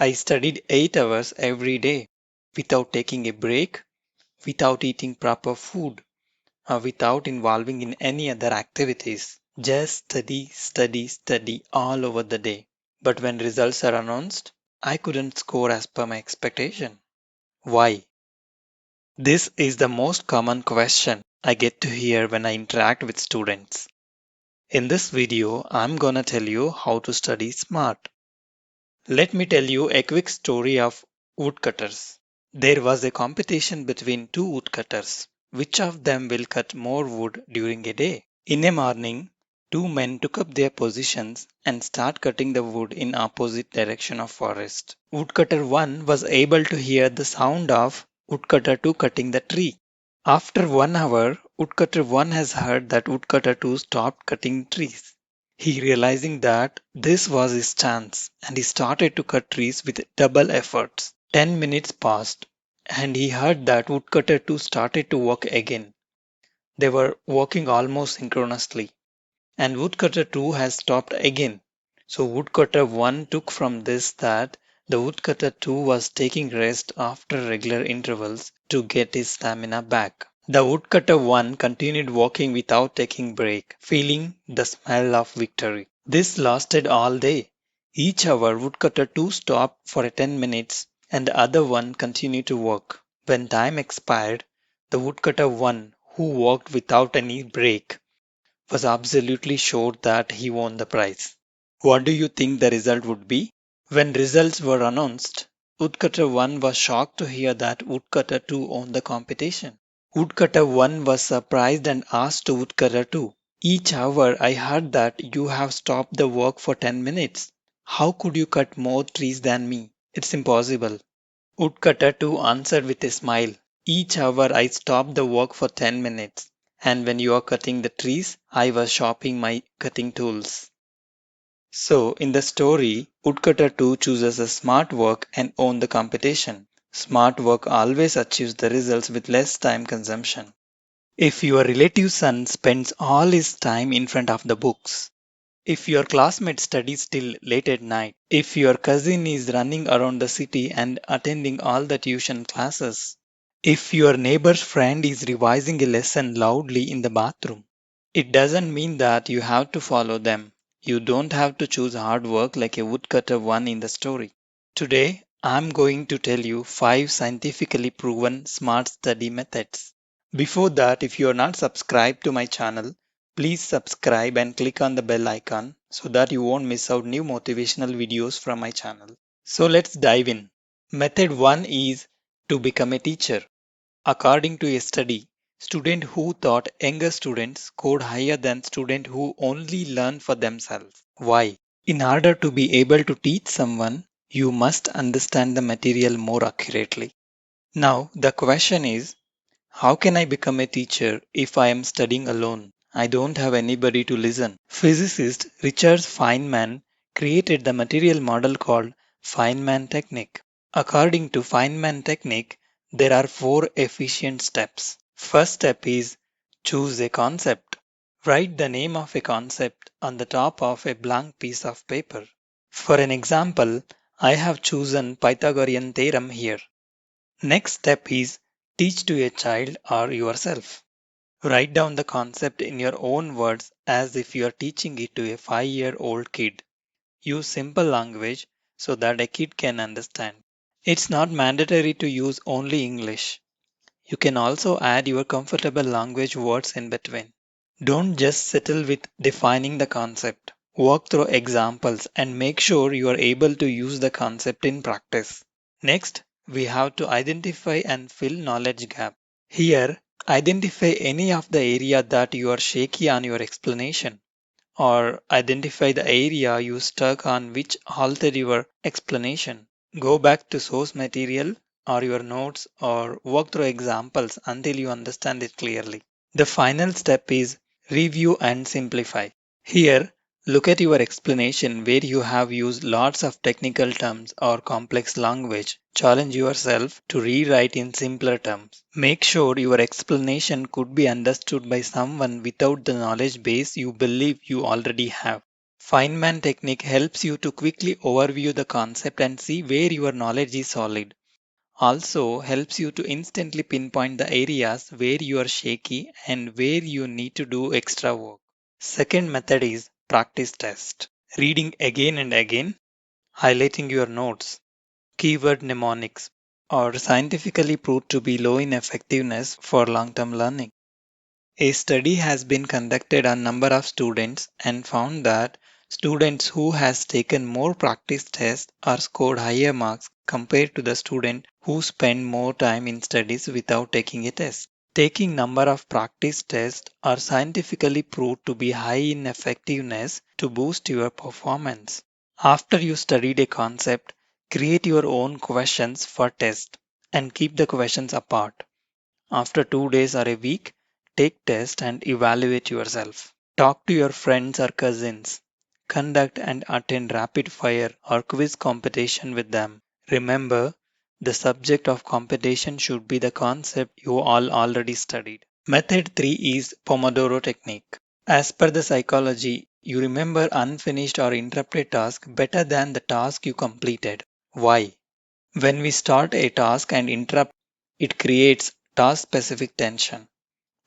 I studied 8 hours every day without taking a break, without eating proper food, or without involving in any other activities. Just study, study, study all over the day. But when results are announced, I couldn't score as per my expectation. Why? This is the most common question I get to hear when I interact with students. In this video, I'm gonna tell you how to study smart. Let me tell you a quick story of woodcutters. There was a competition between two woodcutters. Which of them will cut more wood during a day? In a morning, two men took up their positions and start cutting the wood in opposite direction of forest. Woodcutter 1 was able to hear the sound of woodcutter 2 cutting the tree. After 1 hour, woodcutter 1 has heard that woodcutter 2 stopped cutting trees. He realizing that this was his chance and he started to cut trees with double efforts. 10 minutes passed and he heard that woodcutter 2 started to work again. They were working almost synchronously, and woodcutter 2 has stopped again. So woodcutter 1 took from this that the woodcutter 2 was taking rest after regular intervals to get his stamina back. The woodcutter 1 continued walking without taking break, feeling the smell of victory. This lasted all day. Each hour woodcutter 2 stopped for 10 minutes and the other one continued to work. When time expired, the woodcutter 1 who walked without any break was absolutely sure that he won the prize. What do you think the result would be? When results were announced, Woodcutter 1 was shocked to hear that Woodcutter 2 won the competition. Woodcutter 1 was surprised and asked to Woodcutter 2, "Each hour I heard that you have stopped the work for 10 minutes. How could you cut more trees than me? It's impossible." Woodcutter 2 answered with a smile, "Each hour I stopped the work for 10 minutes, and when you are cutting the trees, I was sharpening my cutting tools." So, in the story, Woodcutter 2 chooses a smart work and own the competition. Smart work always achieves the results with less time consumption. If your relative's son spends all his time in front of the books, if your classmate studies till late at night, if your cousin is running around the city and attending all the tuition classes, if your neighbor's friend is revising a lesson loudly in the bathroom, it doesn't mean that you have to follow them. You don't have to choose hard work like a woodcutter one in the story. Today, I'm going to tell you 5 scientifically proven smart study methods. Before that, if you are not subscribed to my channel, please subscribe and click on the bell icon so that you won't miss out new motivational videos from my channel. So let's dive in. Method 1 is to become a teacher. According to a study, students who taught younger students scored higher than students who only learn for themselves. Why? In order to be able to teach someone, you must understand the material more accurately. Now, the question is, how can I become a teacher if I am studying alone? I don't have anybody to listen. Physicist Richard Feynman created the material model called Feynman technique. According to Feynman technique, there are 4 efficient steps. First step is choose a concept. Write the name of a concept on the top of a blank piece of paper. For an example, I have chosen Pythagorean theorem here. Next step is teach to a child or yourself. Write down the concept in your own words as if you are teaching it to a 5-year-old kid. Use simple language so that a kid can understand. It's not mandatory to use only English. You can also add your comfortable language words in between. Don't just settle with defining the concept. Walk through examples and make sure you are able to use the concept in practice. Next, we have to identify and fill knowledge gap. Here, identify any of the area that you are shaky on your explanation, or identify the area you stuck on which halted your explanation. Go back to source material or your notes or walk through examples until you understand it clearly. The final step is review and simplify. Here, look at your explanation where you have used lots of technical terms or complex language. Challenge yourself to rewrite in simpler terms. Make sure your explanation could be understood by someone without the knowledge base you believe you already have. Feynman technique helps you to quickly overview the concept and see where your knowledge is solid. Also helps you to instantly pinpoint the areas where you are shaky and where you need to do extra work. Second method is practice test. Reading again and again, highlighting your notes. Keyword mnemonics are scientifically proved to be low in effectiveness for long term learning. A study has been conducted on number of students and found that students who has taken more practice tests are scored higher marks compared to the student who spend more time in studies without taking a test. Taking number of practice tests are scientifically proved to be high in effectiveness to boost your performance. After you studied a concept, create your own questions for test and keep the questions apart. After 2 days or a week, take test and evaluate yourself. Talk to your friends or cousins. Conduct and attend rapid fire or quiz competition with them. Remember, the subject of competition should be the concept you all already studied. Method 3 is Pomodoro technique. As per the psychology, you remember unfinished or interrupted task better than the task you completed. Why? When we start a task and interrupt, it creates task specific tension.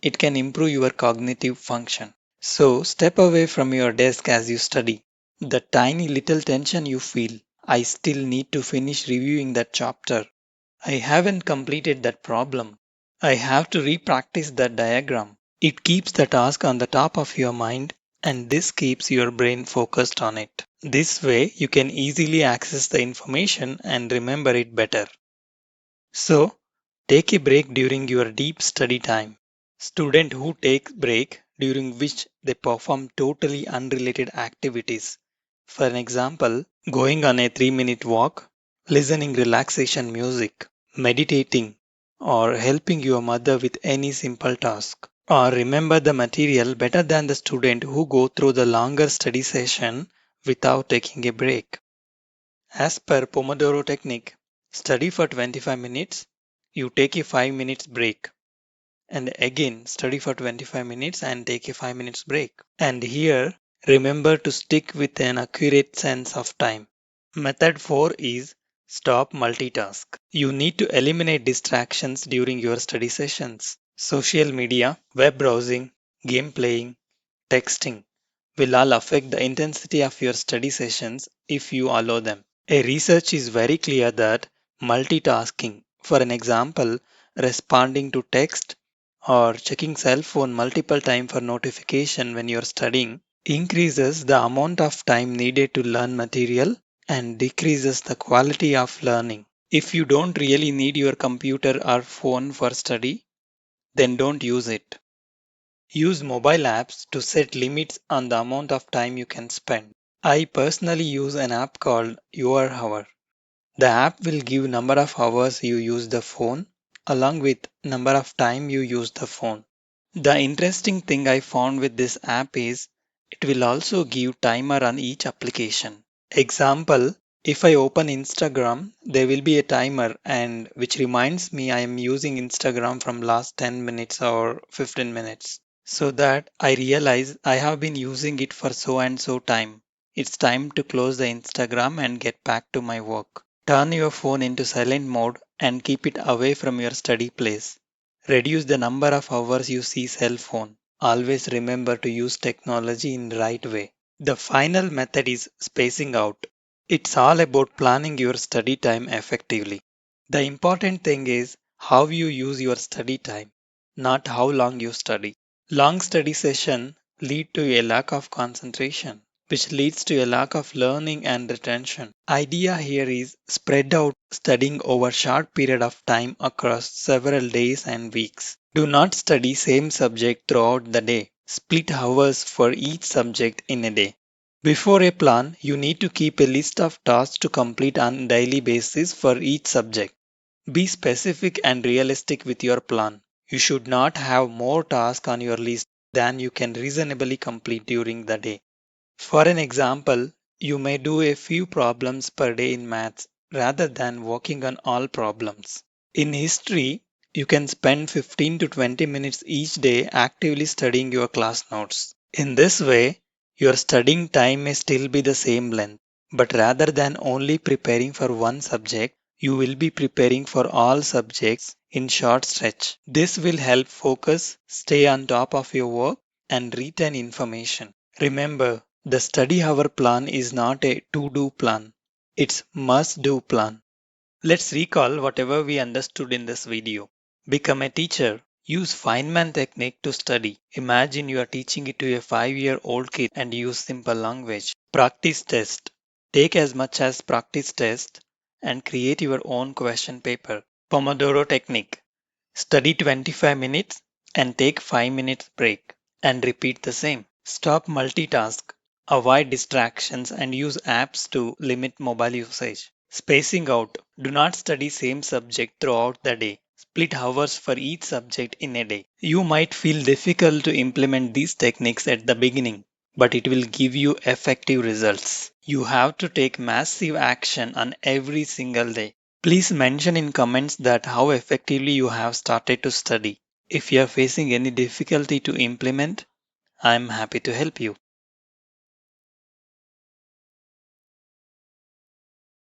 It can improve your cognitive function. So, step away from your desk as you study. The tiny little tension you feel, I still need to finish reviewing that chapter. I haven't completed that problem. I have to repractice that diagram. It keeps the task on the top of your mind and this keeps your brain focused on it. This way, you can easily access the information and remember it better. So, take a break during your deep study time. Student who take break during which they perform totally unrelated activities. For an example, going on a 3-minute walk, listening relaxation music, meditating, or helping your mother with any simple task. Or remember the material better than the student who go through the longer study session without taking a break. As per Pomodoro technique, study for 25 minutes, you take a 5 minutes break, and again study for 25 minutes and take a 5 minutes break. And here, remember to stick with an accurate sense of time. Method 4 is stop multitask. You need to eliminate distractions during your study sessions. Social media, web browsing, game playing, texting will all affect the intensity of your study sessions if you allow them. A research is very clear that multitasking, for an example, responding to text or checking cell phone multiple times for notification when you're studying, increases the amount of time needed to learn material and decreases the quality of learning. If you don't really need your computer or phone for study, then don't use it. Use mobile apps to set limits on the amount of time you can spend. I personally use an app called Your Hour. The app will give number of hours you use the phone along with number of time you use the phone. The interesting thing I found with this app is it will also give timer on each application. Example, if I open Instagram, there will be a timer and which reminds me I am using Instagram from last 10 minutes or 15 minutes. So that I realize I have been using it for so and so time. It's time to close the Instagram and get back to my work. Turn your phone into silent mode and keep it away from your study place. Reduce the number of hours you see cell phone. Always remember to use technology in the right way. The final method is spacing out. It's all about planning your study time effectively. The important thing is how you use your study time, not how long you study. Long study session lead to a lack of concentration, which leads to a lack of learning and retention. Idea here is spread out studying over short period of time across several days and weeks. Do not study same subject throughout the day. Split hours for each subject in a day. Before a plan, you need to keep a list of tasks to complete on daily basis for each subject. Be specific and realistic with your plan. You should not have more tasks on your list than you can reasonably complete during the day. For an example, you may do a few problems per day in maths rather than working on all problems. In history, you can spend 15 to 20 minutes each day actively studying your class notes. In this way, Your studying time may still be the same length, but rather than only preparing for one subject, you will be preparing for all subjects in short stretch. This will help focus, stay on top of your work, and retain information. Remember, the study hour plan is not a to do plan, it's must do plan. Let's recall whatever we understood in this video. Become a teacher. Use Feynman technique to study. Imagine you are teaching it to a 5-year-old kid and use simple language. Practice test. Take as much as practice test and create your own question paper. Pomodoro technique. Study 25 minutes and take 5 minutes break and repeat the same. Stop multitask. Avoid distractions and use apps to limit mobile usage. Spacing out. Do not study same subject throughout the day. Split hours for each subject in a day. You might feel difficult to implement these techniques at the beginning, but it will give you effective results. You have to take massive action on every single day. Please mention in comments that how effectively you have started to study. If you are facing any difficulty to implement, I am happy to help you.